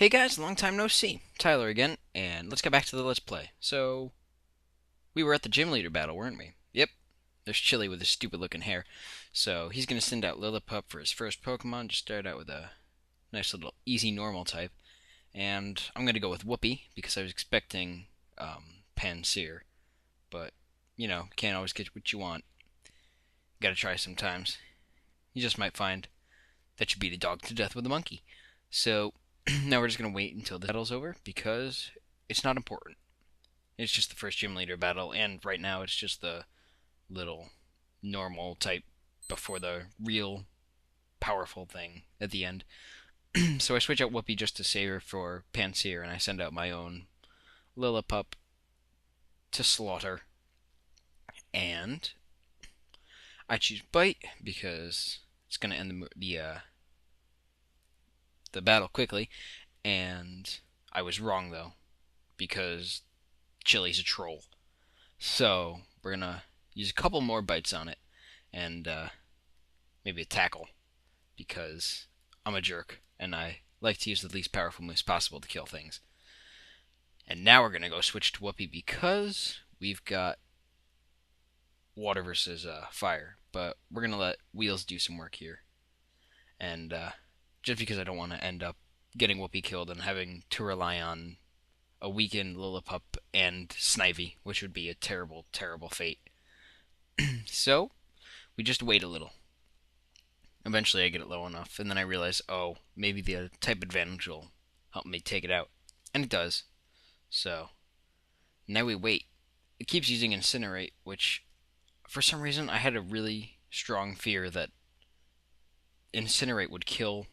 Hey guys, long time no see. Tyler again, and let's get back to the Let's Play. So, we were at the gym leader battle, weren't we? Yep. There's Chili with his stupid looking hair. So, he's gonna send out Lillipup for his first Pokemon. Just start out with a nice little easy normal type. And I'm gonna go with Whoopi, because I was expecting Pansear. But, can't always get what you want. Gotta try sometimes. You just might find that you beat a dog to death with a monkey. So, now we're just gonna wait until the battle's over, because it's not important. It's just the first gym leader battle, and right now it's just the little normal type before the real powerful thing at the end. So I switch out Whoopi just to save her for Pansear, and I send out my own Lillipup to slaughter. And I choose Bite because it's going to end the battle quickly. And I was wrong though, because Chili's a troll. So we're gonna use a couple more bites on it, and maybe a tackle, because I'm a jerk and I like to use the least powerful moves possible to kill things. And now we're gonna go switch to Whoopi because we've got water versus fire, but we're gonna let Wheels do some work here, and just because I don't want to end up getting Whoopi killed and having to rely on a weakened Lillipup and Snivy, which would be a terrible, terrible fate. So we just wait a little. Eventually, I get it low enough, and then I realize, oh, maybe the type advantage will help me take it out. And it does. So, now we wait. It keeps using Incinerate, which, for some reason, I had a really strong fear that Incinerate would kill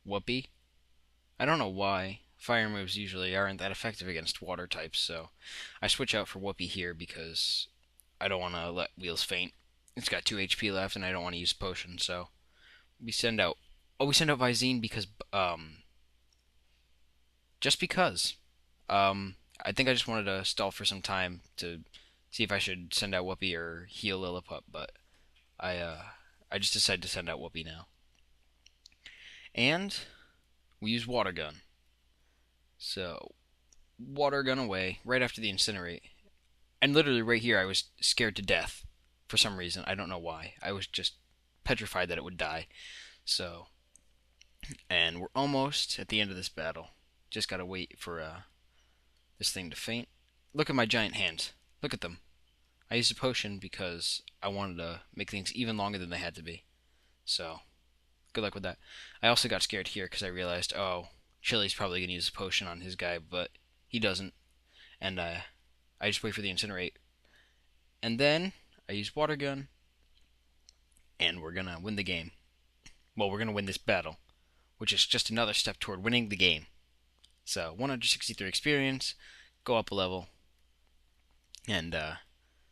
Whoopi. I don't know why. Fire moves usually aren't that effective against water types, so I switch out for Whoopi here because I don't want to let Wheels faint. It's got 2 HP left, and I don't want to use potion, so we send out. Oh, we send out Visine because, just because. I think I just wanted to stall for some time to see if I should send out Whoopi or heal Lillipup, but I, uh, I just decided to send out Whoopi now. And we use Water Gun. So, Water Gun away right after the Incinerate. And literally right here, I was scared to death for some reason. I don't know why. I was just petrified that it would die. So, and we're almost at the end of this battle. Just gotta wait for this thing to faint. Look at my giant hands. Look at them. I used a potion because I wanted to make things even longer than they had to be. So, good luck with that. I also got scared here because I realized, oh, Chili's probably going to use a potion on his guy, but he doesn't. And I just wait for the Incinerate. And then I use Water Gun, and we're going to win the game. Well, we're going to win this battle, which is just another step toward winning the game. So, 163 experience, go up a level, and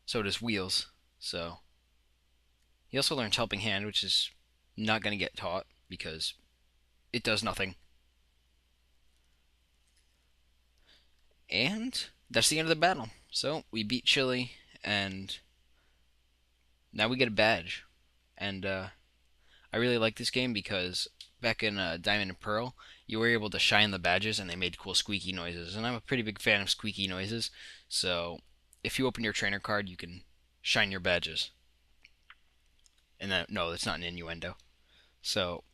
so does Wheels. So, he also learns Helping Hand, which is not going to get taught because it does nothing. And that's the end of the battle. So, we beat Chili, and now we get a badge. And I really like this game because back in Diamond and Pearl, you were able to shine the badges and they made cool squeaky noises. And I'm a pretty big fan of squeaky noises, so if you open your trainer card, you can shine your badges. And no, that's not an innuendo. So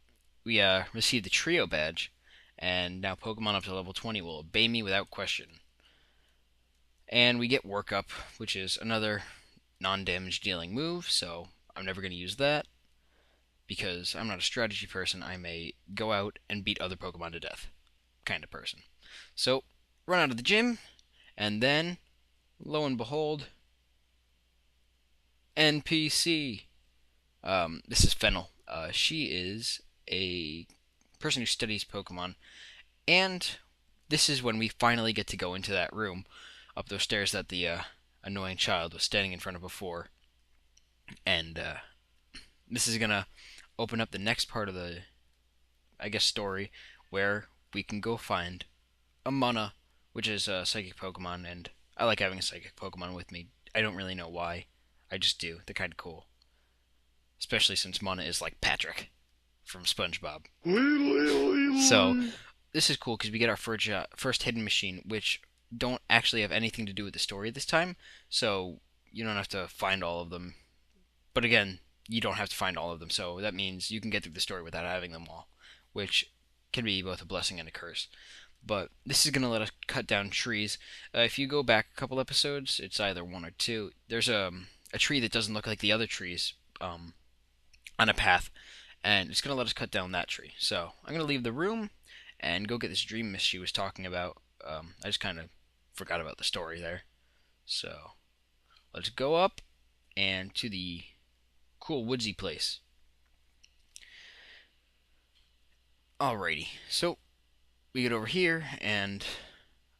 we received the Trio badge, and now Pokemon up to level 20 will obey me without question. And we get Workup, which is another non-damage dealing move, so I'm never going to use that because I'm not a strategy person. I'm a go out and beat other Pokemon to death kind of person. So, run out of the gym, and then, lo and behold, NPC. This is Fennel. She is a person who studies Pokemon, and this is when we finally get to go into that room up those stairs that the annoying child was standing in front of before. And this is gonna open up the next part of the, I guess, story where we can go find a Mana, which is a psychic Pokemon, and I like having a psychic Pokemon with me. I don't really know why. I just do. They're kind of cool. Especially since Mana is like Patrick from SpongeBob. So, this is cool because we get our first hidden machine, which don't actually have anything to do with the story this time. So you don't have to find all of them. But again, you don't have to find all of them. So that means you can get through the story without having them all, which can be both a blessing and a curse. But this is going to let us cut down trees. If you go back a couple episodes, it's either one or two. There's a tree that doesn't look like the other trees on a path, and it's going to let us cut down that tree. So I'm going to leave the room and go get this dream mist she was talking about. I just kind of forgot about the story there. So let's go up and to the cool woodsy place. Alrighty, so we get over here, and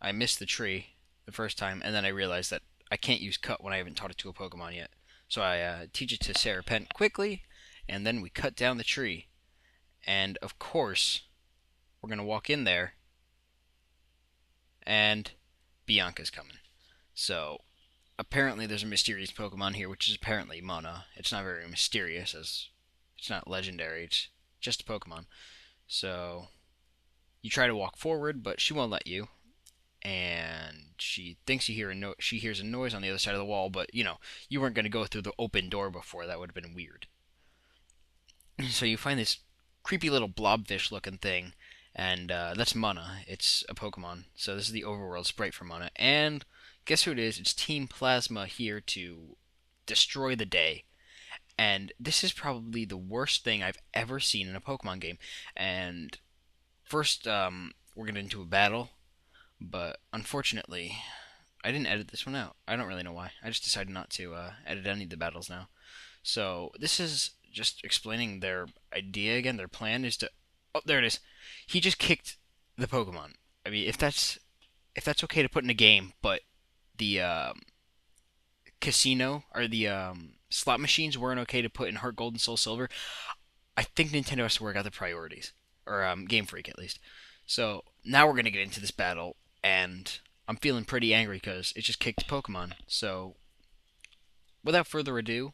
I missed the tree the first time, and then I realized that I can't use cut when I haven't taught it to a Pokemon yet. So I teach it to Serapent quickly, and then we cut down the tree. And of course, we're gonna walk in there, and Bianca's coming. So apparently, there's a mysterious Pokemon here, which is apparently Mana. It's not very mysterious, as it's not legendary. It's just a Pokemon. So you try to walk forward, but she won't let you. And she thinks she hears a noise on the other side of the wall, but you weren't going to go through the open door before. That would have been weird. So you find this creepy little blobfish looking thing, and that's Mana. It's a Pokemon. So this is the overworld sprite for Mana. And guess who it is? It's Team Plasma here to destroy the day. And this is probably the worst thing I've ever seen in a Pokemon game. And first, we're getting into a battle, but unfortunately, I didn't edit this one out. I don't really know why. I just decided not to edit any of the battles now. So this is just explaining their idea again. Their plan is to. Oh, there it is. He just kicked the Pokemon. I mean, if that's okay to put in a game, but the casino or the slot machines weren't okay to put in Heart Gold and Soul Silver, I think Nintendo has to work out the priorities, or Game Freak at least. So now we're gonna get into this battle, and I'm feeling pretty angry because it just kicked Pokemon. So without further ado,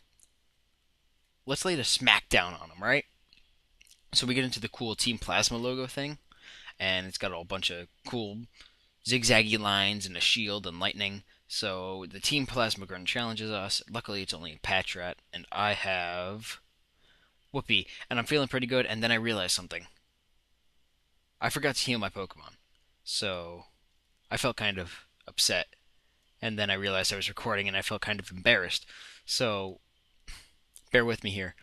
let's lay the smackdown on them, right? So we get into the cool Team Plasma logo thing, and it's got a bunch of cool zigzaggy lines and a shield and lightning. So the Team Plasma Grunt challenges us. Luckily, it's only a Patrat, and I have Whoopee, and I'm feeling pretty good. And then I realized something. I forgot to heal my Pokemon, so I felt kind of upset. And then I realized I was recording, and I felt kind of embarrassed. So bear with me here.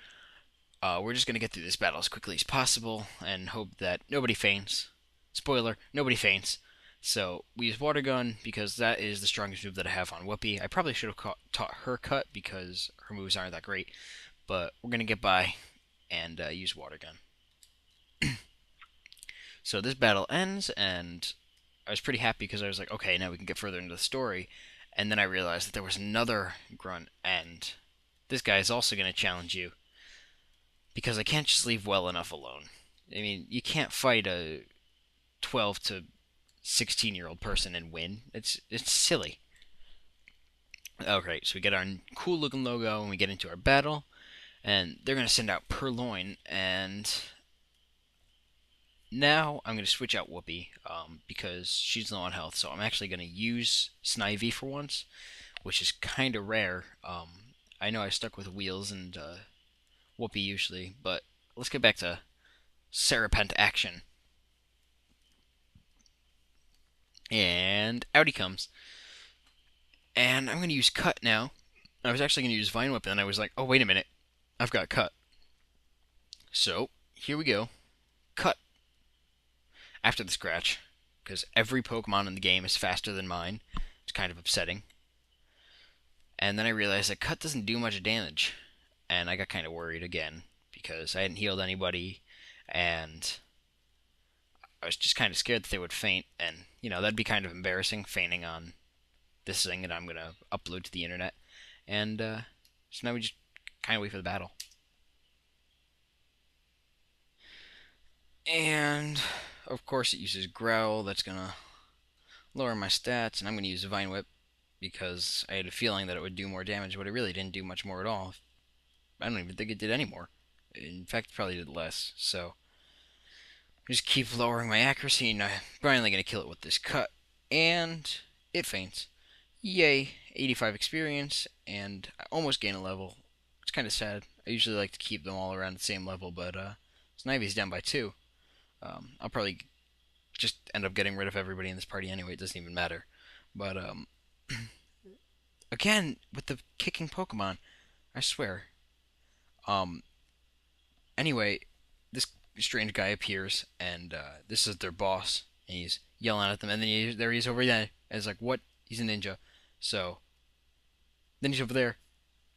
We're just gonna get through this battle as quickly as possible and hope that nobody faints. Spoiler: nobody faints. So we use Water Gun because that is the strongest move that I have on Whoopi. I probably should have taught her Cut because her moves aren't that great, but we're gonna get by and use Water Gun. So this battle ends, and I was pretty happy because I was like, okay, now we can get further into the story. And then I realized that there was another grunt, and this guy is also going to challenge you because I can't just leave well enough alone. I mean, you can't fight a 12 to 16-year-old person and win. It's silly. Okay, so we get our cool looking logo and we get into our battle, and they're going to send out Purloin, and now I'm going to switch out Whoopi because she's low on health, so I'm actually going to use Snivy for once, which is kind of rare. I know I stuck with Wheels and Whoopi usually, but let's get back to Serapent action. And out he comes. And I'm going to use Cut now. I was actually going to use Vine Whip, and I was like, oh, wait a minute. I've got Cut. So, here we go. Cut. After the scratch, because every Pokemon in the game is faster than mine. It's kind of upsetting. And then I realized that Cut doesn't do much damage. And I got kind of worried again, because I hadn't healed anybody, and I was just kind of scared that they would faint, and, that'd be kind of embarrassing, fainting on this thing that I'm going to upload to the internet. And so now we just kind of wait for the battle. And, of course, it uses Growl. That's going to lower my stats, and I'm going to use Vine Whip because I had a feeling that it would do more damage, but it really didn't do much more at all. I don't even think it did any more. In fact, it probably did less. So Just keep lowering my accuracy, and I'm finally gonna kill it with this cut. And it faints. Yay, 85 experience, and I almost gain a level. It's kind of sad. I usually like to keep them all around the same level, but Snivy's down by 2. I'll probably just end up getting rid of everybody in this party anyway. It doesn't even matter. But again with the kicking Pokemon, I swear. Um, anyway, this strange guy appears, and this is their boss, and he's yelling at them, and then there he is over there, and it's like, what? He's a ninja. So then he's over there,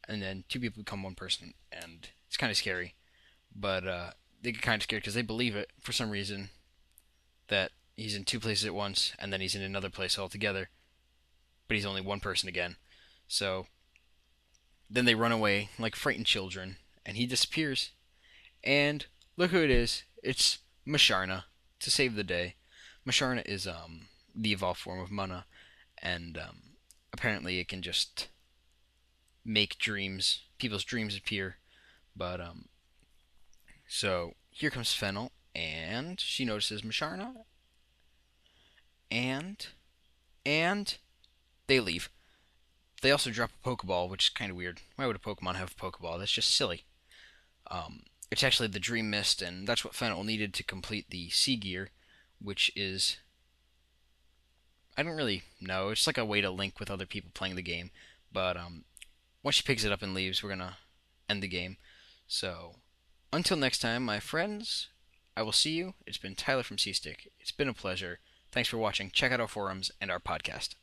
and then two people become one person, and it's kind of scary. But they get kind of scared because they believe it for some reason that he's in two places at once, and then he's in another place altogether, but he's only one person again. So then they run away like frightened children, and he disappears. And look who it is. It's Masharna to save the day. Masharna is the evolved form of Mana, and apparently it can just make people's dreams appear. But so here comes Fennel, and she notices Masharna, and and they leave. They also drop a Pokeball, which is kind of weird. Why would a Pokemon have a Pokeball? That's just silly. It's actually the Dream Mist, and that's what Fennel needed to complete the Sea Gear, which is, I don't really know. It's like a way to link with other people playing the game. But once she picks it up and leaves, we're gonna end the game. So until next time, my friends, I will see you. It's been Tyler from C Stick. It's been a pleasure. Thanks for watching. Check out our forums and our podcast.